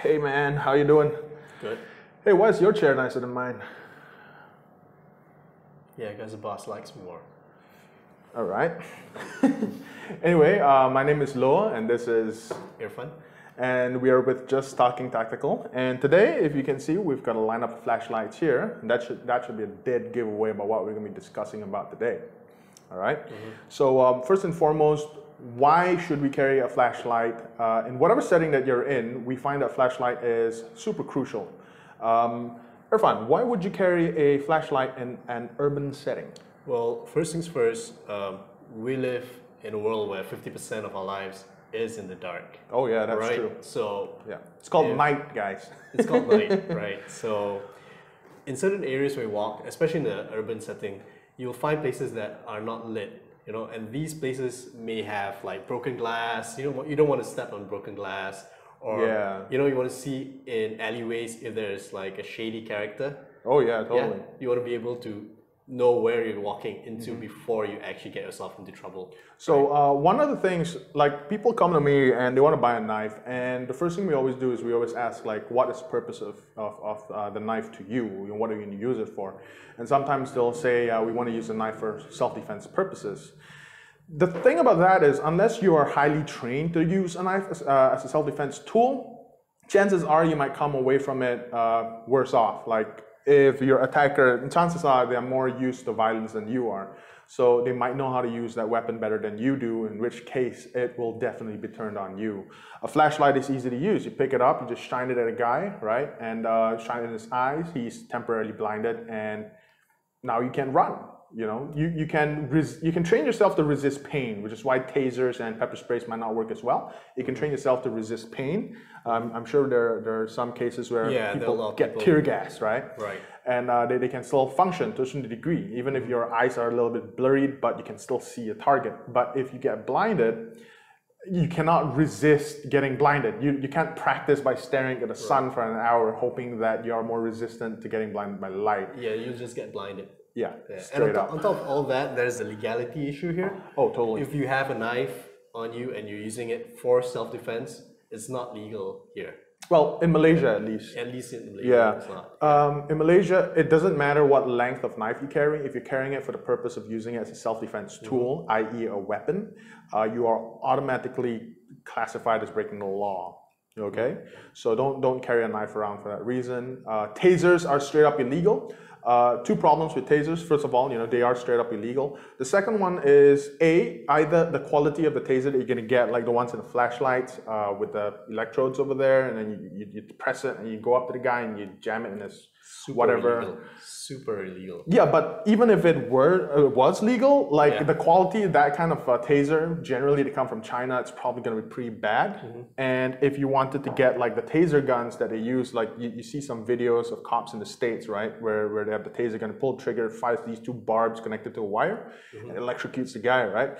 Hey man, how you doing? Good. Hey, why is your chair nicer than mine? Yeah, because the boss likes me more. All right. Anyway, my name is Loa, and this is Irfan? and we are with Just Talking Tactical. And today, if you can see, we've got a lineup of flashlights here. And that should be a dead giveaway about what we're going to be discussing about today. All right. So first and foremost, why should we carry a flashlight? In whatever setting that you're in, we find that flashlight is super crucial. Irfan, why would you carry a flashlight in an urban setting? Well, first things first, we live in a world where 50% of our lives is in the dark. Oh yeah, that's right? true. So Yeah, it's called night, guys. it's called night, right? So in certain areas where we walk, especially in the urban setting, you'll find places that are not lit, you know, and these places may have like broken glass. You don't want to step on broken glass, or you want to see in alleyways if there's like a shady character. Oh yeah, totally. Yeah, you want to be able to know where you're walking into before you actually get yourself into trouble. So one of the things, like people come to me and they want to buy a knife, and the first thing we always do is we always ask like, what is the purpose of the knife to you? What are you going to use it for? And sometimes they'll say we want to use the knife for self-defense purposes. The thing about that is, unless you are highly trained to use a knife as a self-defense tool, chances are you might come away from it worse off. Like if your attacker, chances are they're more used to violence than you are. So they might know how to use that weapon better than you do, in which case it will definitely be turned on you. A flashlight is easy to use. You pick it up, you just shine it at a guy, right? And shine it in his eyes, he's temporarily blinded, and now you can run. You know, you can train yourself to resist pain, which is why tasers and pepper sprays might not work as well. You can train yourself to resist pain. I'm sure there are some cases where people get tear gas, right? Right. And they can still function to a certain degree, even if your eyes are a little bit blurry, but you can still see a target. But if you get blinded, you cannot resist getting blinded. You can't practice by staring at the sun for an hour, hoping that you are more resistant to getting blinded by light. Yeah, you just get blinded. Yeah, and on top of all that, there's a legality issue here. Oh, totally. If you have a knife on you and you're using it for self-defense, it's not legal here. Well, in Malaysia at least. At least in Malaysia, it's not. In Malaysia, it doesn't matter what length of knife you carry. If you're carrying it for the purpose of using it as a self-defense tool, i.e. a weapon, you are automatically classified as breaking the law. Okay? So don't carry a knife around for that reason. Tasers are straight up illegal. Two problems with tasers. First of all, they are straight up illegal. The second one is either the quality of the taser that you're going to get, like the ones in the flashlights with the electrodes over there, and then you press it and you go up to the guy and you jam it in his whatever. Illegal. Super illegal. Yeah, but even if it was legal, like the quality of that kind of taser, generally to come from China, it's probably going to be pretty bad. And if you wanted to get like the taser guns that they use, like you see some videos of cops in the States, right, where they have the taser gun, pull the trigger, fires these two barbs connected to a wire, and electrocutes the guy, right?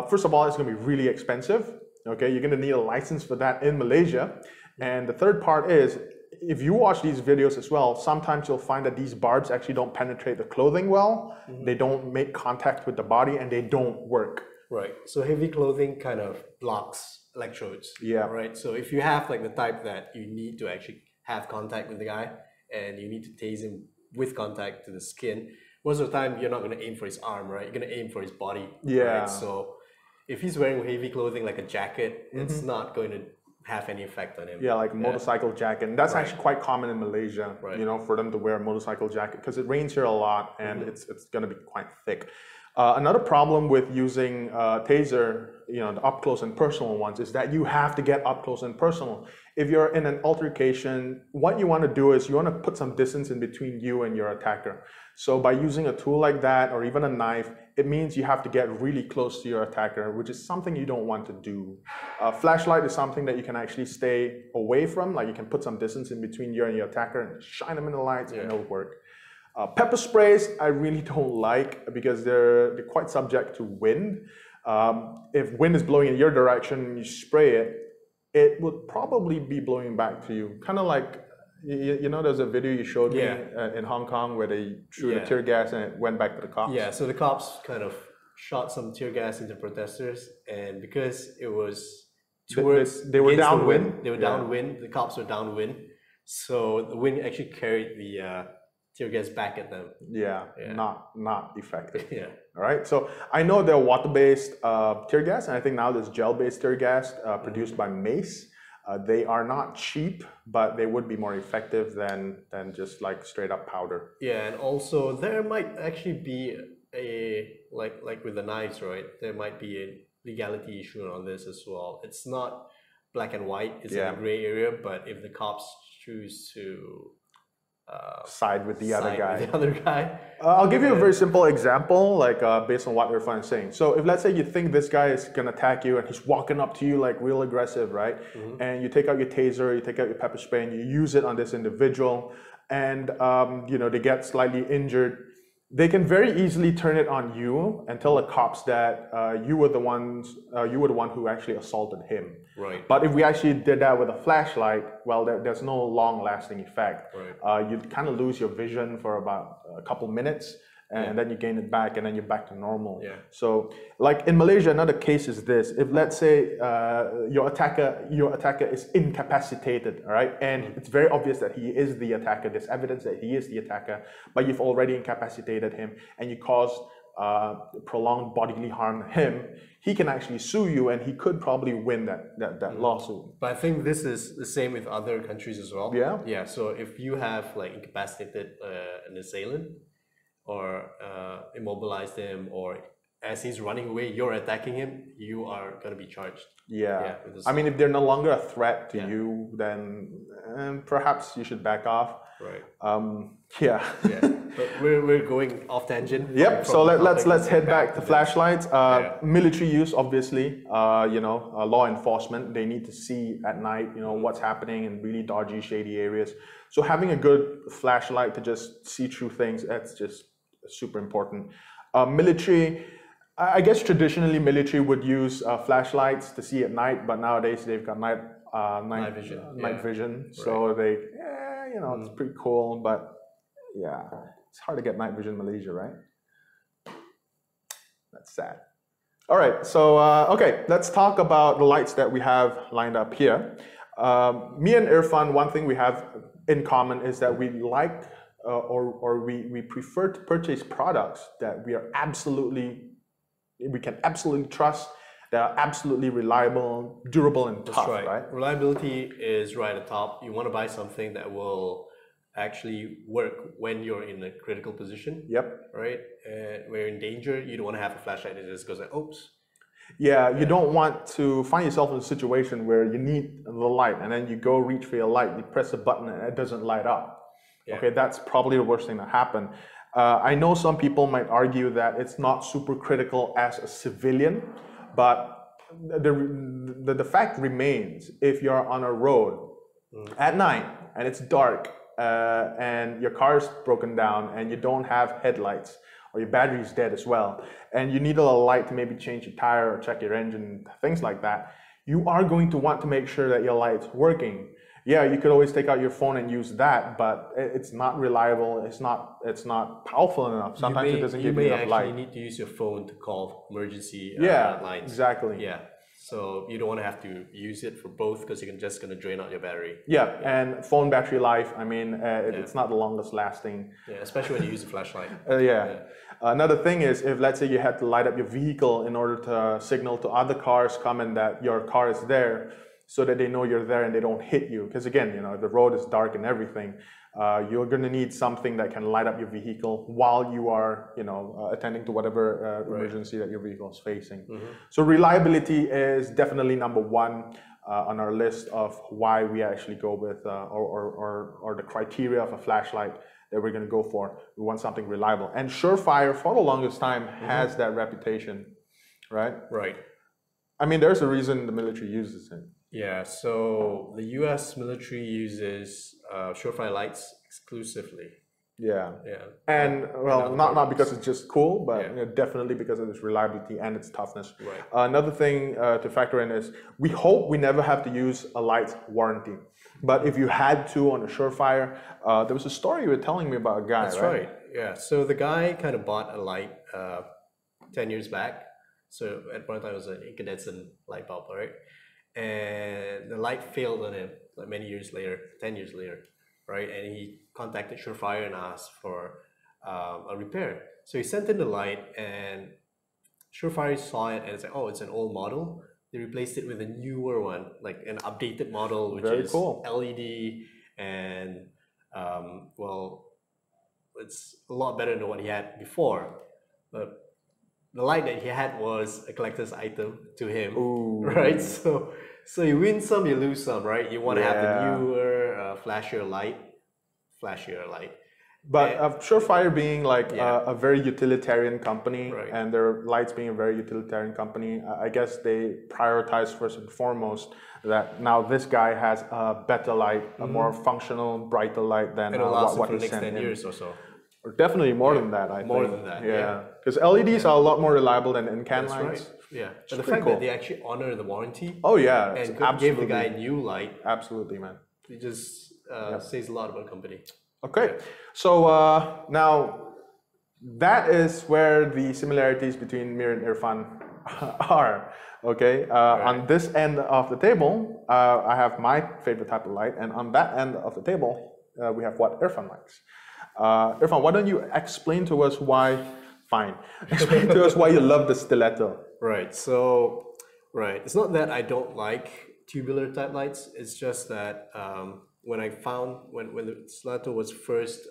First of all, it's going to be really expensive. Okay, you're going to need a license for that in Malaysia. And the third part is, if you watch these videos as well, sometimes you'll find that these barbs actually don't penetrate the clothing well, they don't make contact with the body, and they don't work. Right, so heavy clothing kind of blocks electrodes. Yeah. Right, so if you have like the type that you need to actually have contact with the guy, and you need to tase him with contact to the skin, most of the time you're not going to aim for his arm, right? You're going to aim for his body. Yeah. Right? So if he's wearing heavy clothing like a jacket, it's not going to have any effect on him. Yeah, like a motorcycle jacket. And that's actually quite common in Malaysia, for them to wear a motorcycle jacket, because it rains here a lot and it's going to be quite thick. Another problem with using taser, the up close and personal ones, is that you have to get up close and personal. If you're in an altercation, what you want to do is you want to put some distance in between you and your attacker. So by using a tool like that, or even a knife, it means you have to get really close to your attacker, which is something you don't want to do. Flashlight is something that you can actually stay away from, like you can put some distance in between you and your attacker and shine them in the lights and it'll work. Pepper sprays, I really don't like, because they're quite subject to wind. If wind is blowing in your direction and you spray it, it would probably be blowing back to you. Kind of like, there's a video you showed me in Hong Kong where they threw the tear gas and it went back to the cops. Yeah, so the cops kind of shot some tear gas into protesters, and because it was towards they were against the downwind. wind. They were downwind. The cops were downwind, so the wind actually carried the tear gas back at them. Yeah, not effective. Yeah. All right. So I know there are water-based tear gas, and I think now there's gel-based tear gas produced by Mace. They are not cheap, but they would be more effective than just like straight up powder. Yeah, and also there might actually be a like with the knives, right? There might be a legality issue on this as well. It's not black and white; it's in a gray area. But if the cops choose to side with the other guy, I'll give you a very simple example, like based on what Irfan is saying. So if let's say you think this guy is gonna attack you and he's walking up to you like real aggressive, right? And you take out your taser, you take out your pepper spray, and you use it on this individual, and you know, they get slightly injured. They can very easily turn it on you and tell the cops that you were the one who actually assaulted him. Right. But if we actually did that with a flashlight, well, there's no long-lasting effect. Right. You kind of lose your vision for about a couple minutes, and then you gain it back, and then you're back to normal. Yeah. So, like in Malaysia, another case is this: if let's say your attacker is incapacitated, all right, and it's very obvious that he is the attacker. There's evidence that he is the attacker, but you've already incapacitated him, and you caused prolonged bodily harm to him. He can actually sue you, and he could probably win that lawsuit. But I think this is the same with other countries as well. Yeah. Yeah. So if you have like incapacitated an assailant, or immobilized him, or as he's running away, you're attacking him, you are going to be charged. Yeah. I mean, if they're no longer a threat to you, then perhaps you should back off. Right. Yeah. But we're going off tangent. Yep. So let's head back to flashlights. Military use, obviously. You know, law enforcement, they need to see at night, you know, what's happening in really dodgy, shady areas. So having a good flashlight to just see through things, that's just super important. Military, I guess traditionally military would use flashlights to see at night, but nowadays they've got night vision. So they, you know, it's pretty cool, but yeah, it's hard to get night vision in Malaysia, right? That's sad. All right, so okay, let's talk about the lights that we have lined up here. Me and Irfan, one thing we have in common is that we like or we prefer to purchase products that we can absolutely trust, that are absolutely reliable, durable, and tough. That's right. Reliability is right at the top. You want to buy something that will actually work when you're in a critical position. Yep. Right? And when you're in danger, you don't want to have a flashlight that just goes like, oops. Yeah, you don't want to find yourself in a situation where you need the light and then you go reach for your light, you press a button and it doesn't light up. Yeah. Okay, that's probably the worst thing that happened. I know some people might argue that it's not super critical as a civilian, but the fact remains, if you're on a road at night and it's dark and your car's broken down and you don't have headlights, or your battery's dead as well, and you need a little light to maybe change your tire or check your engine, things like that, you are going to want to make sure that your light's working. Yeah, you could always take out your phone and use that, but it's not reliable, it's not powerful enough. Sometimes it doesn't give you enough light. You may actually need to use your phone to call emergency lines. Exactly. Yeah. So you don't want to have to use it for both because you're just going to drain out your battery. Yeah, and phone battery life, I mean, it's not the longest lasting. Yeah, especially when you use a flashlight. Another thing is, if let's say you had to light up your vehicle in order to signal to other cars coming that your car is there, so that they know you're there and they don't hit you. Because again, you know, the road is dark and everything. You're going to need something that can light up your vehicle while you are, you know, attending to whatever emergency that your vehicle is facing. So reliability is definitely number one on our list of why we actually go with, or the criteria of a flashlight that we're going to go for. We want something reliable. And Surefire, for the longest time, has that reputation, right? Right. I mean, there's a reason the military uses it. Yeah, so the US military uses Surefire lights exclusively. Yeah. And well, not because it's just cool, but you know, definitely because of its reliability and its toughness. Right. Another thing to factor in is we hope we never have to use a light's warranty. But if you had to on a Surefire, there was a story you were telling me about a guy, That's right. Yeah, so the guy kind of bought a light 10 years back. So at one time it was an incandescent light bulb, right? and the light failed on him like many years later, 10 years later, right? And he contacted Surefire and asked for a repair. So he sent in the light, and Surefire saw it and it's like, oh, it's an old model. They replaced it with a newer one, like an updated model, which is cool. LED, and well, it's a lot better than what he had before. But the light that he had was a collector's item to him. Ooh. Right? So you win some, you lose some, right? You want to have the newer, flashier light. But Surefire being like a very utilitarian company, and their lights being a very utilitarian company, I guess they prioritize first and foremost that now this guy has a better light, a more functional, brighter light than what he sent in. 10 years or so. Or definitely more than that, I think. More than that, yeah. Because LEDs are a lot more reliable than in-can lights. Right. Yeah, but the fact that they actually honor the warranty. Oh yeah, and gave the guy a new light. Absolutely, man. It just says a lot about the company. Okay, so now that is where the similarities between Mir and Irfan are. Okay, on this end of the table, I have my favorite type of light, and on that end of the table, we have what Irfan likes. Irfan, why don't you explain to us why? Fine, explain to us why you love the Stiletto. Right. So, it's not that I don't like tubular type lights. It's just that when I found when the Stiletto was first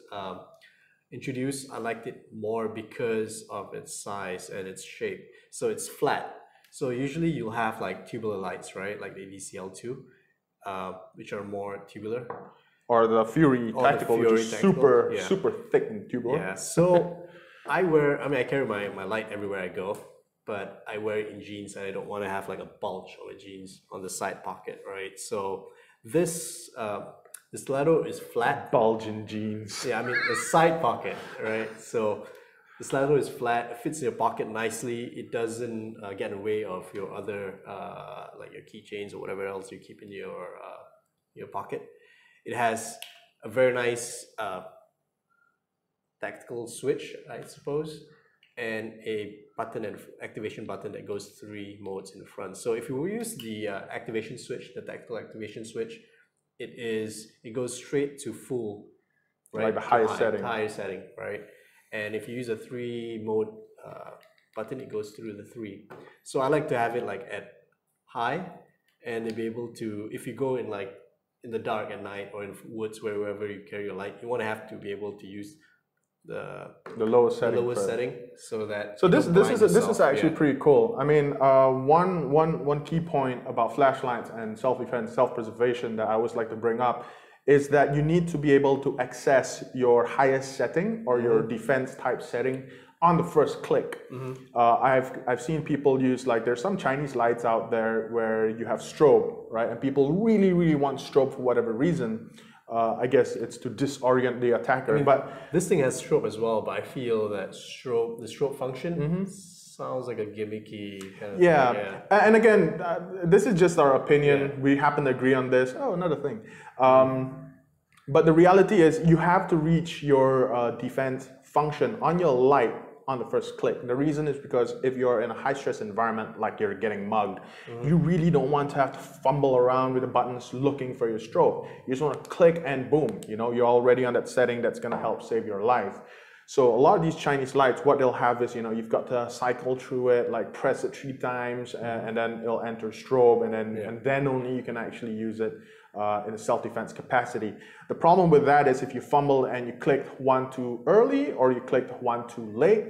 introduced, I liked it more because of its size and its shape. So it's flat. So usually you'll have like tubular lights, right? Like the EDC L2, which are more tubular. Or the Fury Tactical, which is super thick and tubular. Yeah. So I carry my light everywhere I go, but I wear it in jeans, and I don't want to have like a bulge of a jeans on the side pocket, right? So this the Stiletto is flat. Bulge in jeans. Yeah, I mean the side pocket, right? So the Stiletto is flat. It fits in your pocket nicely. It doesn't get in the way of your other like your keychains or whatever else you keep in your pocket. It has a very nice tactical switch, I suppose, and a button and activation button that goes 3 modes in the front. So if you use the activation switch, the tactical activation switch, it goes straight to full, right? Like the highest setting. Highest setting, right? And if you use a 3 mode button, it goes through the 3. So I like to have it like at high, and to be able to, if you go in like in the dark at night or in woods, wherever you carry your light, you want to have to be able to use the lowest setting, so that this is actually pretty cool. I mean, one key point about flashlights and self-defense, self-preservation that I always like to bring up is that you need to be able to access your highest setting or your defense type setting on the first click. I've seen people use, like, there's some Chinese lights out there where you have strobe, right? And people really want strobe for whatever reason. I guess it's to disorient the attacker. I mean, but this thing has strobe as well, but I feel that the strobe function sounds like a gimmicky kind of thing. Yeah. And again, this is just our opinion. We happen to agree on this. Oh, another thing. But the reality is you have to reach your defense function on your light on the first click. The reason is because if you're in a high stress environment, like you're getting mugged, you really don't want to have to fumble around with the buttons looking for your strobe. You just want to click and boom, you know, you're already on that setting that's going to help save your life. So a lot of these Chinese lights, what they'll have is, you know, you've got to cycle through it, like press it 3 times, and then it'll enter strobe, and then only you can actually use it in a self-defense capacity. The problem with that is if you fumble and you clicked one too early or you clicked one too late,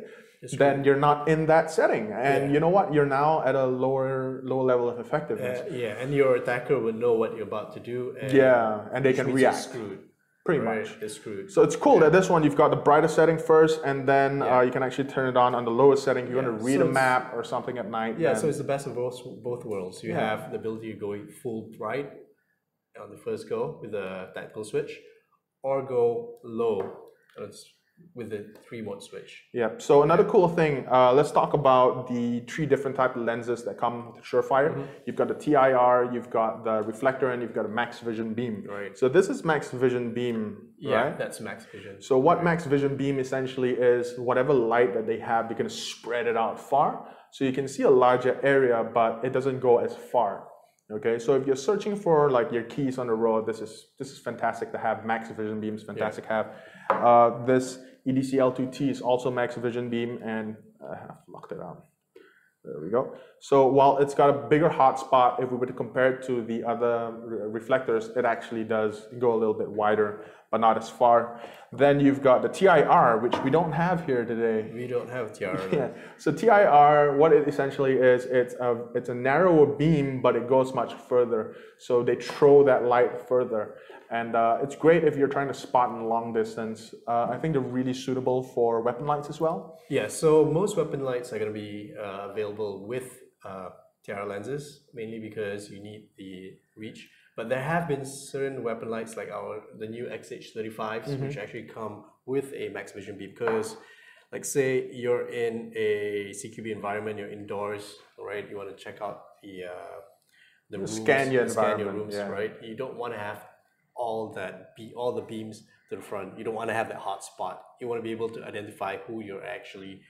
then you're not in that setting, and you know what? You're now at a lower level of effectiveness. And your attacker will know what you're about to do. And and they can react. Screwed. Pretty much. They're screwed. So it's cool that this one you've got the brighter setting first, and then you can actually turn it on the lowest setting. You want to read a map or something at night. Yeah, so it's the best of both worlds. You have the ability to go full bright on the first go with the tactical switch, or go low with the 3 mode switch. Yeah. So another cool thing, let's talk about the 3 different type of lenses that come with Surefire. You've got the TIR, you've got the reflector, and you've got a max vision beam. Right. So this is max vision beam, right? That's max vision. So what max vision beam essentially is, whatever light that they have, they're going to spread it out far, so you can see a larger area, but it doesn't go as far. Okay, so if you're searching for like your keys on the road, this is fantastic to have. Max vision beams, fantastic to have. This EDC L2T is also max vision beam, and I have locked it out. There we go. So while it's got a bigger hotspot, if we were to compare it to the other reflectors, it actually does go a little bit wider, but not as far. Then you've got the TIR, which we don't have here today. We don't have TIR. Yeah. So TIR, what it essentially is, it's a narrower beam, but it goes much further. So they throw that light further. And it's great if you're trying to spot in long distance. I think they're really suitable for weapon lights as well. Yeah, so most weapon lights are going to be available with TIR lenses, mainly because you need the reach. But there have been certain weapon lights like the new XH35s, which actually come with a max vision beam. Because, like, say you're in a CQB environment, you're indoors, right? You want to check out the rooms, scan your rooms, right? You don't want to have all the beams to the front. You don't want to have that hot spot. You want to be able to identify who you're actually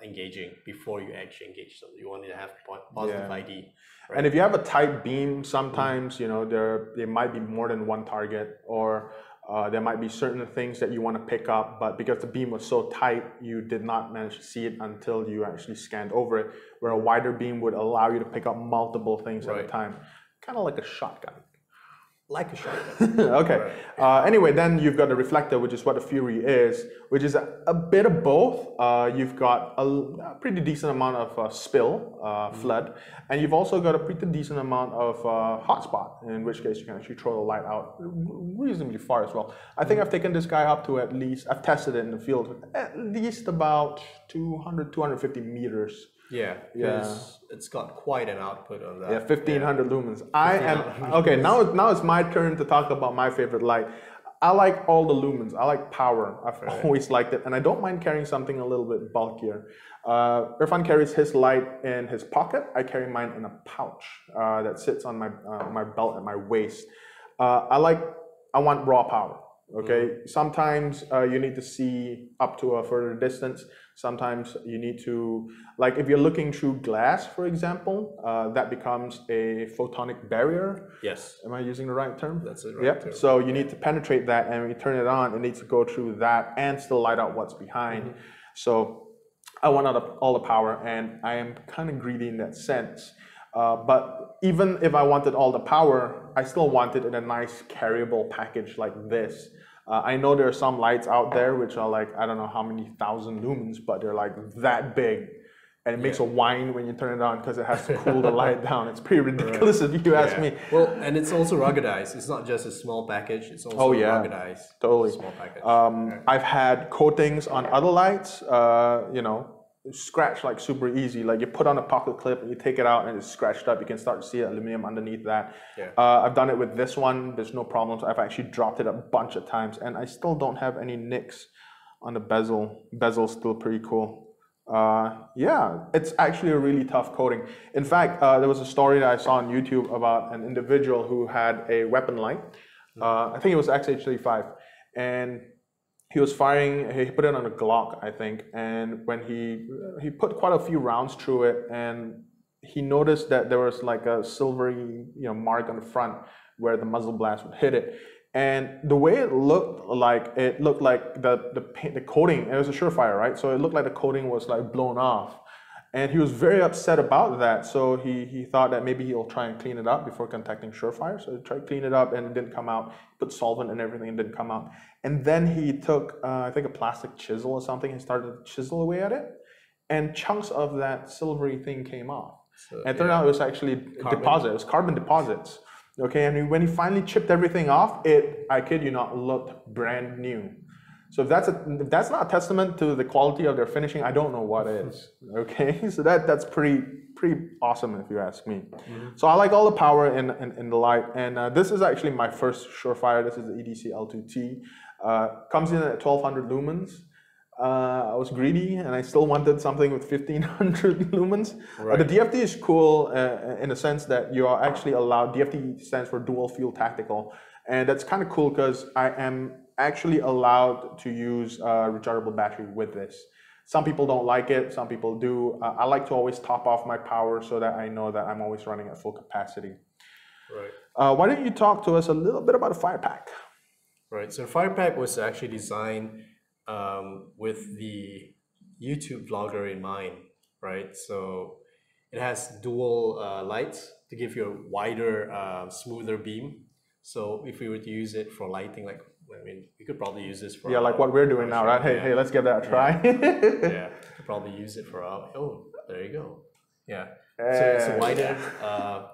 engaging before you actually engage them. You want to have positive ID. Right? And if you have a tight beam, sometimes you know there might be more than one target, or there might be certain things that you want to pick up, but because the beam was so tight, you did not manage to see it until you actually scanned over it. Where a wider beam would allow you to pick up multiple things at a time, kind of like a shotgun. Like a shotgun. Okay. Anyway, then you've got the reflector, which is what the Fury is, which is a bit of both. You've got a pretty decent amount of flood, and you've also got a pretty decent amount of hotspot, in which case you can actually throw the light out reasonably far as well. I think I've taken this guy up to at least, I've tested it in the field, at least about 200, 250 meters. Yeah, because it's got quite an output on that. Yeah, 1500 lumens. Okay, now it's my turn to talk about my favorite light. I like all the lumens. I like power. I've always liked it, and I don't mind carrying something a little bit bulkier. Irfan carries his light in his pocket. I carry mine in a pouch that sits on my belt at my waist. I want raw power. Okay, sometimes you need to see up to a further distance. Sometimes you need to, like if you're looking through glass, for example, that becomes a photonic barrier. Yes. Am I using the right term? That's it, right? Yep. So you need to penetrate that, and when you turn it on, it needs to go through that and still light out what's behind. So I want all the power, and I am kind of greedy in that sense. But even if I wanted all the power, I still want it in a nice carryable package like this. I know there are some lights out there which are like, I don't know how many thousand lumens, but they're like that big. And it makes a whine when you turn it on because it has to cool the light down. It's pretty ridiculous if you ask me. Well, and it's also ruggedized. It's not just a small package, it's also ruggedized. Totally. Small package. I've had coatings on other lights, you know, scratch like super easy. Like you put on a pocket clip and you take it out and it's scratched up. You can start to see aluminum underneath that. I've done it with this one. There's no problems. I've actually dropped it a bunch of times and I still don't have any nicks on the bezel. Bezel's still pretty cool. Yeah, it's actually a really tough coating. In fact, there was a story that I saw on YouTube about an individual who had a weapon light. I think it was XH35, and he was firing. He put it on a Glock, I think, and when he put quite a few rounds through it, and he noticed that there was like a silvery, mark on the front where the muzzle blast would hit it. And the way it looked like the coating, it was a Surefire, right? So it looked like the coating was like blown off. And he was very upset about that. So he thought that maybe he'll try and clean it up before contacting Surefire. So he tried to clean it up and it didn't come out. Put solvent and everything and it didn't come out. And then he took, I think a plastic chisel or something and started to chisel away at it. And chunks of that silvery thing came off. So, and it turned out it was actually deposit. It was carbon deposits. Okay, and when he finally chipped everything off, I kid you not, looked brand new. So if that's not a testament to the quality of their finishing, I don't know what is. Okay, so that's pretty awesome if you ask me. So I like all the power in the light, and this is actually my first Surefire. This is the EDC L2T. Comes in at 1200 lumens. I was greedy and I still wanted something with 1500 lumens. Right. The DFT is cool in the sense that you are actually allowed, DFT stands for dual fuel tactical, and that's kind of cool because I am actually allowed to use a rechargeable battery with this. Some people don't like it, some people do. I like to always top off my power so that I know that I'm always running at full capacity. Right. Why don't you talk to us a little bit about the Firepack? Right. So Firepack was actually designed with the YouTube vlogger in mind, right? So it has dual lights to give you a wider, smoother beam. So if we were to use it for lighting, like, I mean, we could probably use this for like what we're doing now, right? Hey, hey, let's give that a try. Yeah, could probably use it for our, oh, there you go. Yeah. So it's a wider,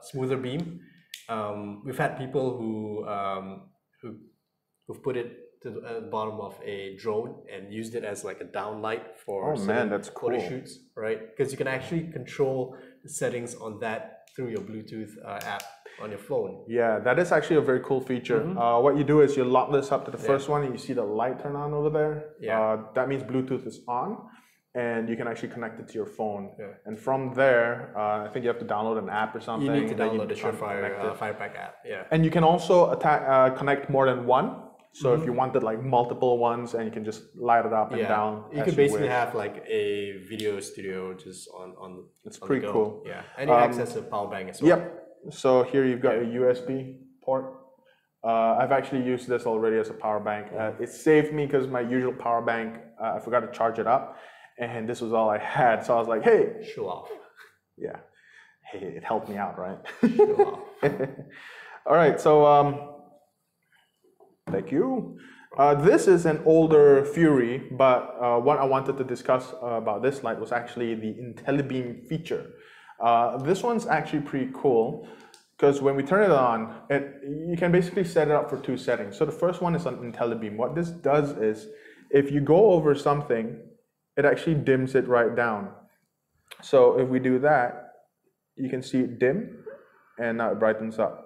smoother beam. We've had people who've put it to the bottom of a drone and used it as like a downlight for that's cool. photo shoots, right? Because you can actually control the settings on that through your Bluetooth app on your phone. Yeah, that is actually a very cool feature. What you do is you lock this up to the first one and you see the light turn on over there. Yeah. That means Bluetooth is on and you can actually connect it to your phone. Yeah. And from there, I think you have to download an app or something. You need to download the Firepack app. Yeah. And you can also connect more than one. So if you wanted like multiple ones, and you can just light it up and down. You could basically have like a video studio just on. It's pretty cool. Yeah, and you access a power bank as well. Yep. So here you've got a USB port. I've actually used this already as a power bank. It saved me because my usual power bank, I forgot to charge it up, and this was all I had. So I was like, hey, show off. Yeah. Hey, it helped me out, right? Show off. All right. So. Thank you. This is an older Fury, but what I wanted to discuss about this light was actually the IntelliBeam feature. This one's actually pretty cool because when we turn it on, you can basically set it up for two settings. So the first one is on IntelliBeam. What this does is, if you go over something, it actually dims it right down. So if we do that, you can see it dim, and now it brightens up.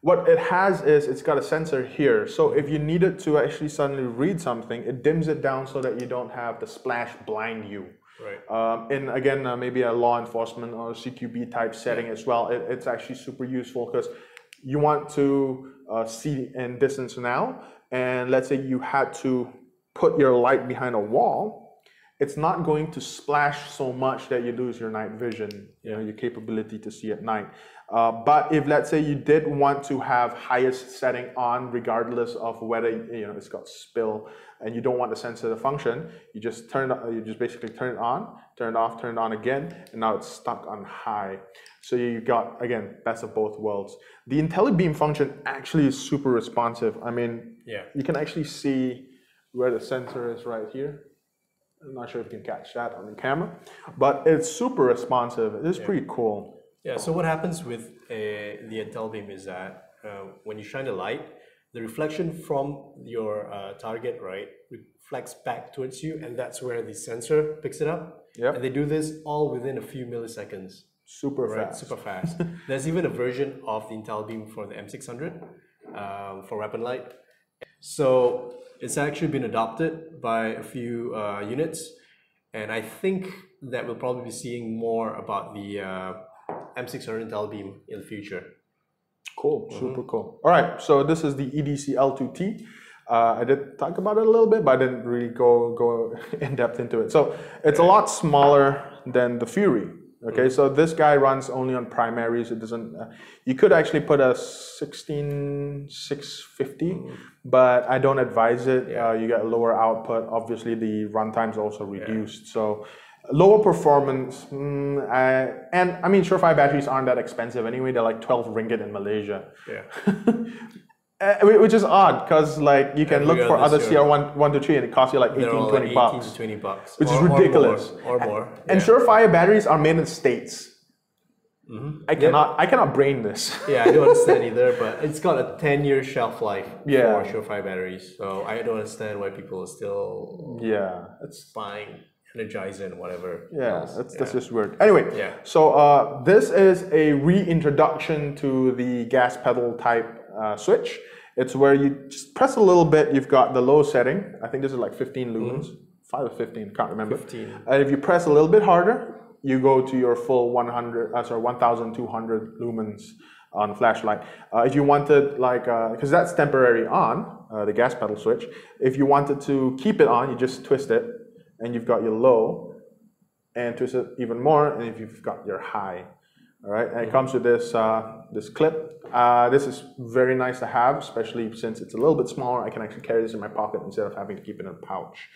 What it has is it's got a sensor here. So if you needed to actually suddenly read something, it dims it down so that you don't have the splash blind you. Right. And again, maybe a law enforcement or CQB type setting as well. It's actually super useful because you want to see in distance now. And let's say you had to put your light behind a wall. It's not going to splash so much that you lose your night vision, your capability to see at night. But if let's say you did want to have highest setting on, regardless of whether it's got spill, and you don't want the sensor to function, you just basically turn it on, turn it off, turn it on again, and now it's stuck on high. So you got, again, best of both worlds. The IntelliBeam function actually is super responsive. I mean, you can actually see where the sensor is right here. I'm not sure if you can catch that on the camera, but it's super responsive. It's pretty cool. Yeah, so what happens with the IntelliBeam is that when you shine a light, the reflection from your target, right, reflects back towards you, and that's where the sensor picks it up. Yep. And they do this all within a few milliseconds. Super fast. Super fast. There's even a version of the IntelliBeam for the M600 for weapon light. So it's actually been adopted by a few units, and I think that we'll probably be seeing more about the M600 IntelliBeam in the future. Cool, super cool. All right, so this is the EDC L2T. I did talk about it a little bit, but I didn't really go in depth into it. So it's a lot smaller than the Fury. Okay, so this guy runs only on primaries. It doesn't. You could actually put a 16650, but I don't advise it. You get a lower output. Obviously, the runtime's also reduced. So lower performance. And I mean, Surefire batteries aren't that expensive anyway. They're like 12 ringgit in Malaysia. Yeah. Which is odd because like you can look for other CR123 and it costs you like 18, 20 bucks. 18 to 20 bucks. Which is ridiculous. Or more. And Surefire batteries are made in the States. I cannot brain this. Yeah, I don't understand either, but it's got a 10-year shelf life for Surefire batteries. So I don't understand why people are still buying Energizer and whatever. That's just weird. Anyway, so this is a reintroduction to the gas pedal type switch. It's where you just press a little bit, you've got the low setting. I think this is like 15 lumens, 5 or 15, can't remember. 15. And if you press a little bit harder, you go to your full 1,200 lumens on flashlight. If you wanted like, because that's temporary on, the gas pedal switch. If you wanted to keep it on, you just twist it and you've got your low and twist it even more and if you've got your high. All right, and it comes with this this clip. This is very nice to have, especially since it's a little bit smaller. I can actually carry this in my pocket instead of having to keep it in a pouch.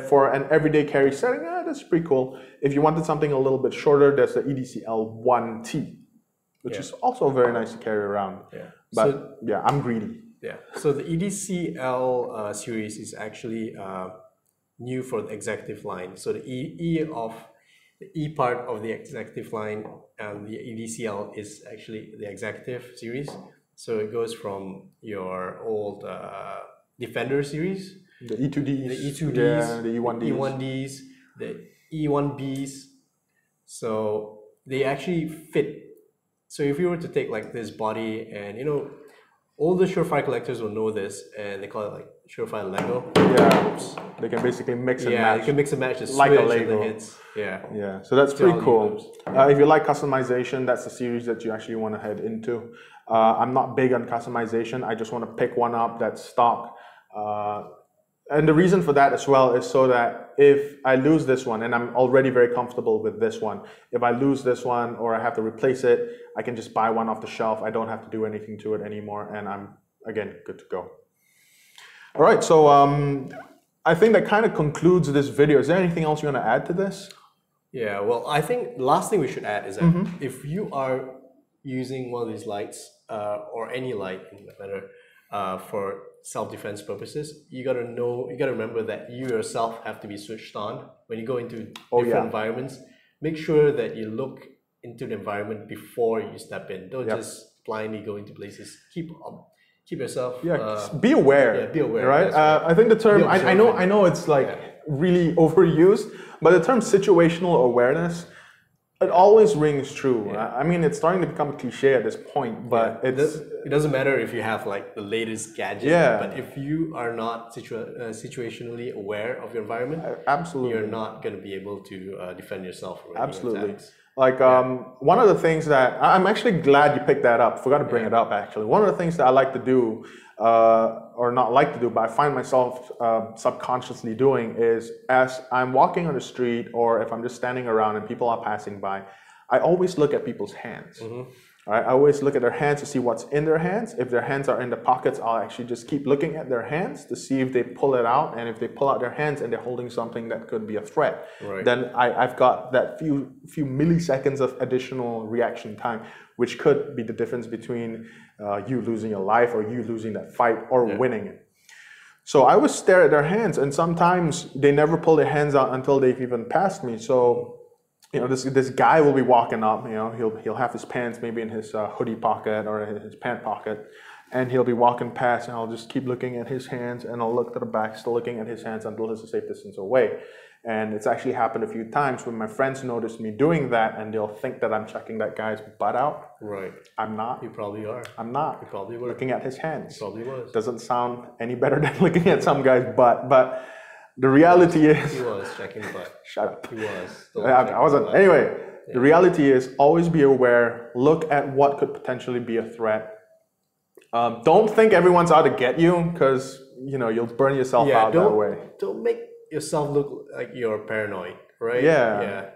For an everyday carry setting, that's pretty cool. If you wanted something a little bit shorter, there's the EDC L1T, which is also very nice to carry around. Yeah. But yeah, I'm greedy. Yeah. So the EDC-L series is actually new for the executive line. So the E part of the executive line and the EDC-L is actually the executive series. So it goes from your old Defender series, The E2Ds, the E2Ds, yeah, the E1Ds, E1Ds, the E1Bs. So they actually fit. So if you were to take like this body, and all the surefire collectors will know this, and they call it like surefire Lego. Yeah, they can basically mix and match. Yeah, you can mix and match the like switch a Lego. and the hits. Yeah. Yeah, so that's pretty cool. If you like customization, that's the series that you actually want to head into. I'm not big on customization. I just want to pick one up that's stock. And the reason for that as well is so that if I lose this one, and I'm already very comfortable with this one, if I lose this one or I have to replace it, I can just buy one off the shelf. I don't have to do anything to it anymore, and I'm, again, good to go. All right, so I think that kind of concludes this video. Is there anything else you want to add to this? Yeah, well, I think the last thing we should add is that if you are using one of these lights, or any light in that matter, for self-defense purposes, you gotta remember that you yourself have to be switched on when you go into different environments. Make sure that you look into the environment before you step in. Don't just blindly go into places. Keep yourself. Be aware. Yeah, be aware. Right. I think the term. I know it's like really overused, but the term situational awareness, it always rings true. I mean, it's starting to become a cliche at this point, but it doesn't matter if you have like the latest gadget. But if you are not situationally aware of your environment, absolutely, you're not going to be able to defend yourself from any attacks. Like one of the things that I'm actually glad you picked that up. Forgot to bring it up actually. One of the things that I like to do, or not like to do, but I find myself subconsciously doing is as I'm walking on the street or if I'm just standing around and people are passing by, I always look at people's hands. Right? I always look at their hands to see what's in their hands. If their hands are in the pockets, I'll actually just keep looking at their hands to see if they pull it out. And if they pull out their hands and they're holding something that could be a threat, then I've got that few milliseconds of additional reaction time, which could be the difference between you losing your life or you losing that fight or winning it. So I would stare at their hands, and sometimes they never pull their hands out until they've even passed me. So this guy will be walking up. He'll have his pants maybe in his hoodie pocket or his pant pocket, and he'll be walking past, and I'll just keep looking at his hands, and I'll look to the back, still looking at his hands until he's a safe distance away. And it's actually happened a few times when my friends notice me doing that, and they'll think that I'm checking that guy's butt out. Right. I'm not. You probably are. I'm not. You probably were. Looking at his hands. You probably was. Doesn't sound any better than looking at some guy's butt, but the reality is... He was checking butt. Shut up. He was. I wasn't. Anyway, the reality is always be aware, look at what could potentially be a threat. Don't think everyone's out to get you, because you'll burn yourself out that way. Don't make yourself look like you're paranoid, right? Yeah.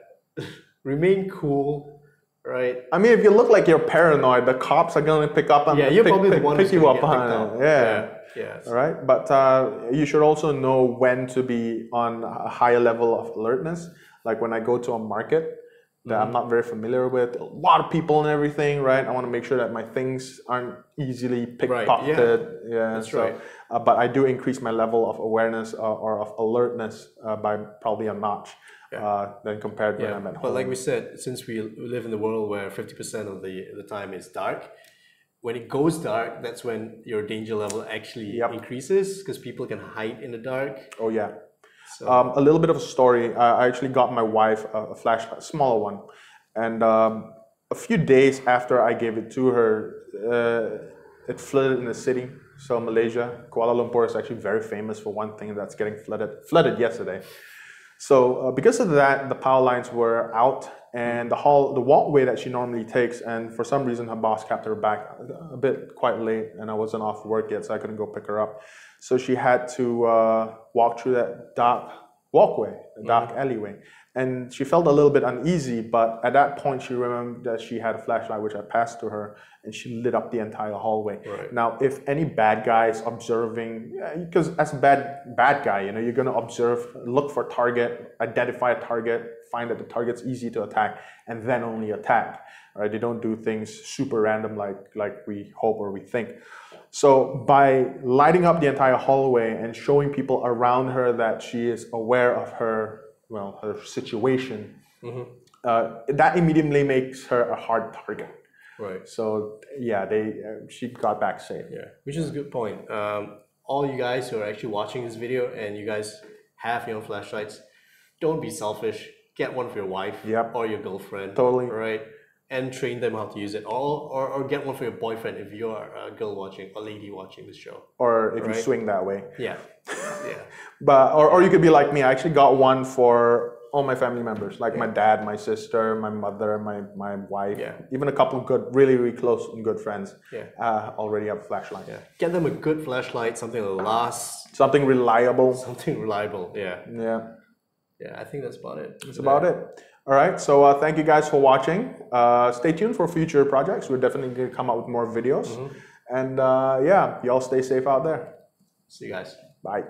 Remain cool, right? I mean, if you look like you're paranoid, the cops are going to pick up on you're probably the one pick you up on it. Yeah. All right. But you should also know when to be on a higher level of alertness. Like when I go to a market that I'm not very familiar with, a lot of people and everything, right? I want to make sure that my things aren't easily pickpocketed. That's right. But I do increase my level of awareness or of alertness by probably a notch than compared when I'm at home. But like we said, since we live in the world where 50% of the time is dark, when it goes dark, that's when your danger level actually increases, because people can hide in the dark. Oh yeah. So. A little bit of a story. I actually got my wife a flashlight, a smaller one, and a few days after I gave it to her, it flooded in the city. So Malaysia, Kuala Lumpur is actually very famous for one thing that's getting flooded yesterday. So because of that, the power lines were out, and the walkway that she normally takes, and for some reason her boss kept her back a bit quite late, and I wasn't off work yet, so I couldn't go pick her up. So she had to walk through that dark walkway, the dark alleyway. And she felt a little bit uneasy, but at that point she remembered that she had a flashlight which I passed to her, and she lit up the entire hallway. Right. Now, if any bad guy is observing, because as a bad guy, you know, you're gonna observe, look for target, identify a target, find that the target's easy to attack, and then only attack. Right? They don't do things super random like we hope or we think. So by lighting up the entire hallway and showing people around her that she is aware of her situation, that immediately makes her a hard target. Right. So yeah, she got back safe. Yeah, which is a good point. All you guys who are actually watching this video and you guys have your own flashlights, don't be selfish. Get one for your wife or your girlfriend. Totally. Right. And train them how to use it. Or get one for your boyfriend if you're a girl watching, a lady watching this show. Or if you swing that way. Yeah. Yeah. But or you could be like me. I actually got one for all my family members, like my dad, my sister, my mother, my wife, even a couple of good, really close and good friends. Already have a flashlight. Yeah. Get them a good flashlight, something that lasts. Something reliable. Something reliable. Yeah. Yeah. Yeah. I think that's about it. That's about it. All right. So thank you guys for watching. Stay tuned for future projects. We're definitely going to come out with more videos. And yeah, y'all stay safe out there. See you guys. Bye.